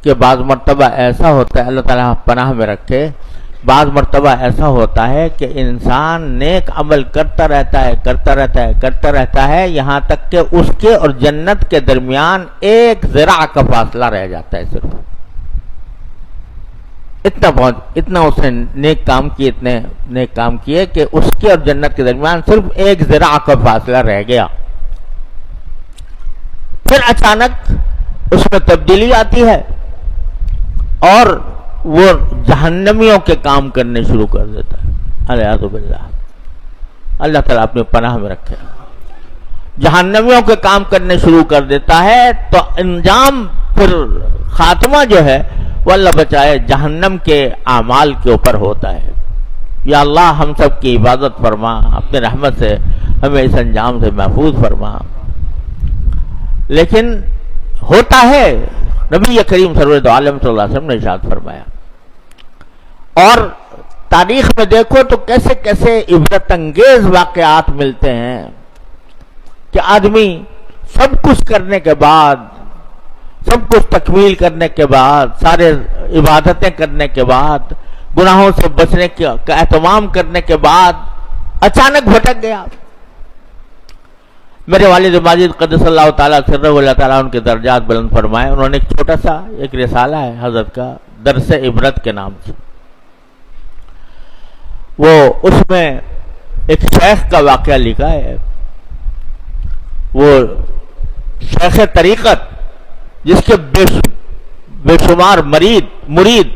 کہ بعض مرتبہ ایسا ہوتا ہے، اللہ تعالیٰ پناہ میں رکھے، بعض مرتبہ ایسا ہوتا ہے کہ انسان نیک عمل کرتا رہتا ہے یہاں تک کہ اس کے اور جنت کے درمیان ایک ذراع کا فاصلہ رہ جاتا ہے، صرف اتنا اس نے نیک کام کیے کہ اس کے اور جنت کے درمیان صرف ایک ذراع کا فاصلہ رہ گیا. پھر اچانک اس میں تبدیلی آتی ہے اور وہ جہنمیوں کے کام کرنے شروع کر دیتا ہے. الیاذ باللہ، اللہ تعالیٰ اپنی پناہ میں رکھے. جہنمیوں کے کام کرنے شروع کر دیتا ہے تو انجام، پھر خاتمہ جو ہے وہ اللہ بچائے جہنم کے اعمال کے اوپر ہوتا ہے. یا اللہ ہم سب کی حفاظت فرما، اپنے رحمت سے ہمیں اس انجام سے محفوظ فرما. لیکن ہوتا ہے، نبی کریم سرور عالم صلی اللہ علیہ وسلم نے ارشاد فرمایا. اور تاریخ میں دیکھو تو کیسے کیسے عبرت انگیز واقعات ملتے ہیں کہ آدمی سب کچھ کرنے کے بعد، سب کچھ تکمیل کرنے کے بعد، سارے عبادتیں کرنے کے بعد، گناہوں سے بچنے کا اہتمام کرنے کے بعد اچانک بھٹک گیا. میرے والد ماجد قدس اللہ تعالیٰ سرہ، اللہ تعالیٰ ان کے درجات بلند فرمائے، انہوں نے ایک چھوٹا سا ایک رسالہ ہے حضرت کا، درس عبرت کے نام سے. وہ اس میں ایک شیخ کا واقعہ لکھا ہے. وہ شیخ طریقت جس کے بے شمار مرید،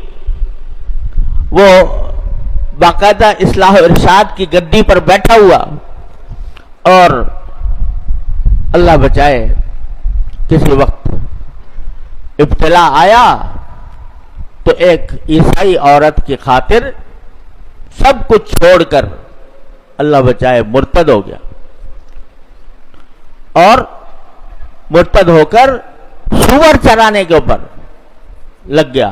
وہ باقاعدہ اصلاح و ارشاد کی گدی پر بیٹھا ہوا، اور اللہ بچائے کسی وقت ابتلا آیا تو ایک عیسائی عورت کی خاطر سب کچھ چھوڑ کر اللہ بچائے مرتد ہو گیا، اور مرتد ہو کر سور چرانے کے اوپر لگ گیا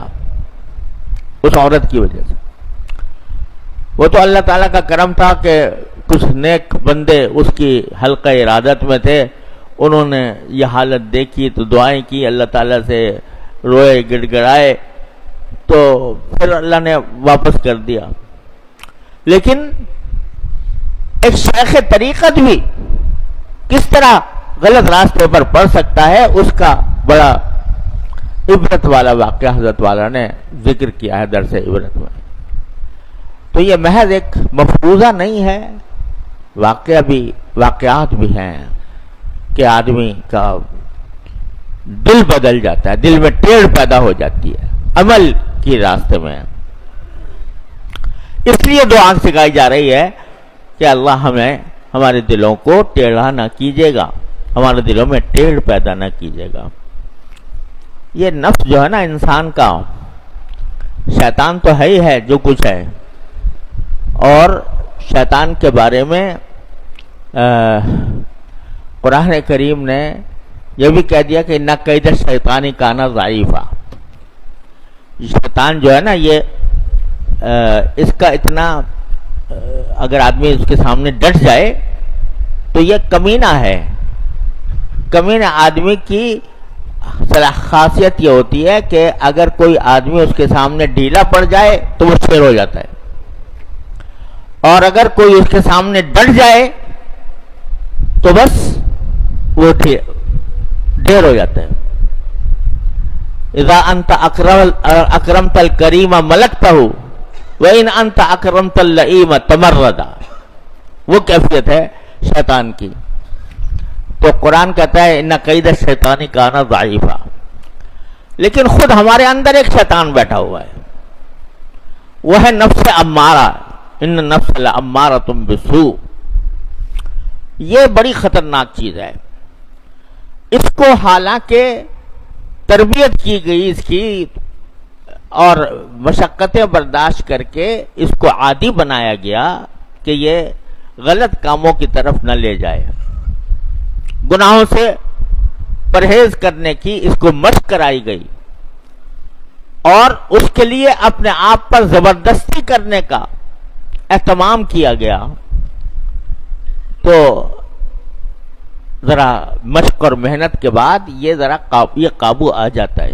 اس عورت کی وجہ سے. وہ تو اللہ تعالیٰ کا کرم تھا کہ کچھ نیک بندے اس کی حلقہ ارادت میں تھے، انہوں نے یہ حالت دیکھی تو دعائیں کی، اللہ تعالیٰ سے روئے، گڑ گڑائے، تو پھر اللہ نے واپس کر دیا. لیکن ایک شیخ طریقت بھی کس طرح غلط راستے پر پڑ سکتا ہے، اس کا بڑا عبرت والا واقعہ حضرت والا نے ذکر کیا ہے درس عبرت میں. تو یہ محض ایک مفروضہ نہیں ہے، واقعات بھی ہیں کہ آدمی کا دل بدل جاتا ہے، دل میں ٹیڑھ پیدا ہو جاتی ہے عمل کی راستے میں. اس لیے دعا سکھائی جا رہی ہے کہ اللہ ہمیں ہمارے دلوں کو ٹیڑھا نہ کیجیے گا، ہمارے دلوں میں ٹیڑھ پیدا نہ کیجیے گا. یہ نفس جو ہے نا انسان کا، شیطان تو ہے ہی ہے جو کچھ ہے، اور شیطان کے بارے میں قرآن کریم نے یہ بھی کہہ دیا کہ نہ قید شیطانی کانا ضعیفا. شیطان جو ہے نا یہ اس کا اتنا اگر آدمی اس کے سامنے ڈٹ جائے تو یہ کمینہ ہے. کمینہ آدمی کی خاصیت یہ ہوتی ہے کہ اگر کوئی آدمی اس کے سامنے ڈھیلا پڑ جائے تو وہ شیر ہو جاتا ہے، اور اگر کوئی اس کے سامنے ڈٹ جائے تو بس وہ ڈھیر ہو جاتا ہے. اذا انت اکرمت الکریم ملکتہ وان انت اکرمت اللئیم تمردا، وہ کیفیت ہے شیطان کی. تو قرآن کہتا ہے ان قید الشیطان کان ضعیفا. لیکن خود ہمارے اندر ایک شیطان بیٹھا ہوا ہے، وہ ہے نفس امارہ، ان نفس لامارۃ بالسوء. یہ بڑی خطرناک چیز ہے. اس کو حالانکہ تربیت کی گئی اس کی، اور مشقتیں برداشت کر کے اس کو عادی بنایا گیا کہ یہ غلط کاموں کی طرف نہ لے جائے. گناہوں سے پرہیز کرنے کی اس کو مشق کرائی گئی، اور اس کے لیے اپنے آپ پر زبردستی کرنے کا اہتمام کیا گیا. تو ذرا مشق اور محنت کے بعد یہ ذرا یہ قابو آ جاتا ہے.